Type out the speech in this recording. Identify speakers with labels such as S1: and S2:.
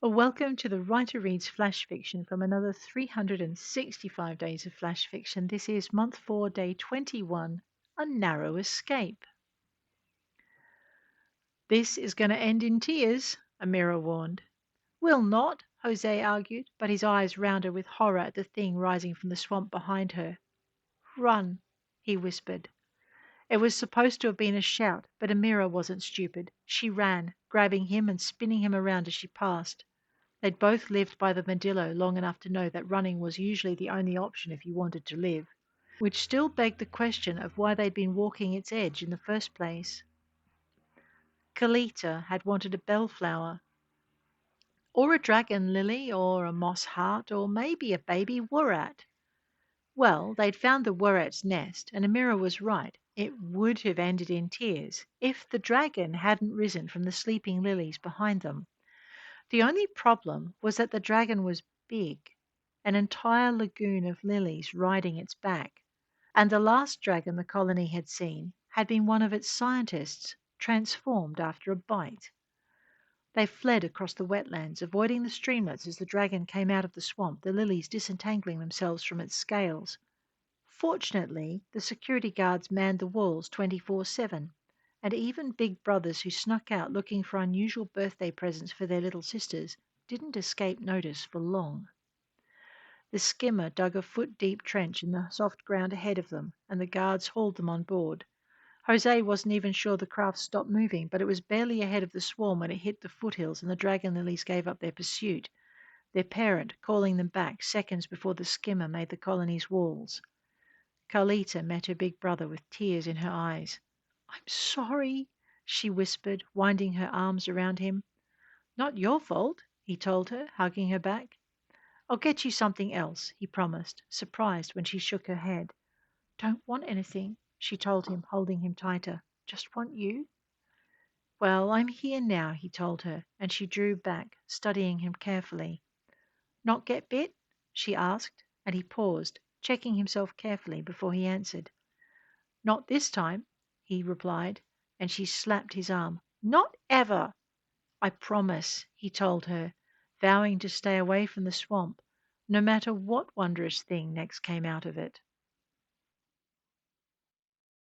S1: Welcome to the Writer Reads Flash Fiction from another 365 days of flash fiction. This is month 4, day 21, A Narrow Escape. This is going to end in tears, Amira warned. Will not, Jose argued, but his eyes rounded with horror at the thing rising from the swamp behind her. Run, he whispered. It was supposed to have been a shout, but Amira wasn't stupid. She ran, grabbing him and spinning him around as she passed. They'd both lived by the Medillo long enough to know that running was usually the only option if you wanted to live, which still begged the question of why they'd been walking its edge in the first place. Kalita had wanted a bellflower, or a dragon lily, or a moss heart, or maybe a baby wurat. Well, they'd found the wurat's nest, and Amira was right. It would have ended in tears if the dragon hadn't risen from the sleeping lilies behind them. The only problem was that the dragon was big, an entire lagoon of lilies riding its back, and the last dragon the colony had seen had been one of its scientists transformed after a bite. They fled across the wetlands, avoiding the streamlets as the dragon came out of the swamp, the lilies disentangling themselves from its scales. Fortunately, the security guards manned the walls 24/7, and even big brothers who snuck out looking for unusual birthday presents for their little sisters didn't escape notice for long. The skimmer dug a foot-deep trench in the soft ground ahead of them, and the guards hauled them on board. Jose wasn't even sure the craft stopped moving, but it was barely ahead of the swarm when it hit the foothills and the dragon lilies gave up their pursuit, their parent calling them back seconds before the skimmer made the colony's walls. Carlita met her big brother with tears in her eyes. "I'm sorry," she whispered, winding her arms around him. "Not your fault," he told her, hugging her back. "I'll get you something else," he promised, surprised when she shook her head. "Don't want anything," she told him, holding him tighter. "Just want you." "Well, I'm here now," he told her, and she drew back, studying him carefully. "Not get bit?" she asked, and he paused, checking himself carefully before he answered. "Not this time," he replied, and she slapped his arm. "Not ever!" "I promise," he told her, vowing to stay away from the swamp, no matter what wondrous thing next came out of it.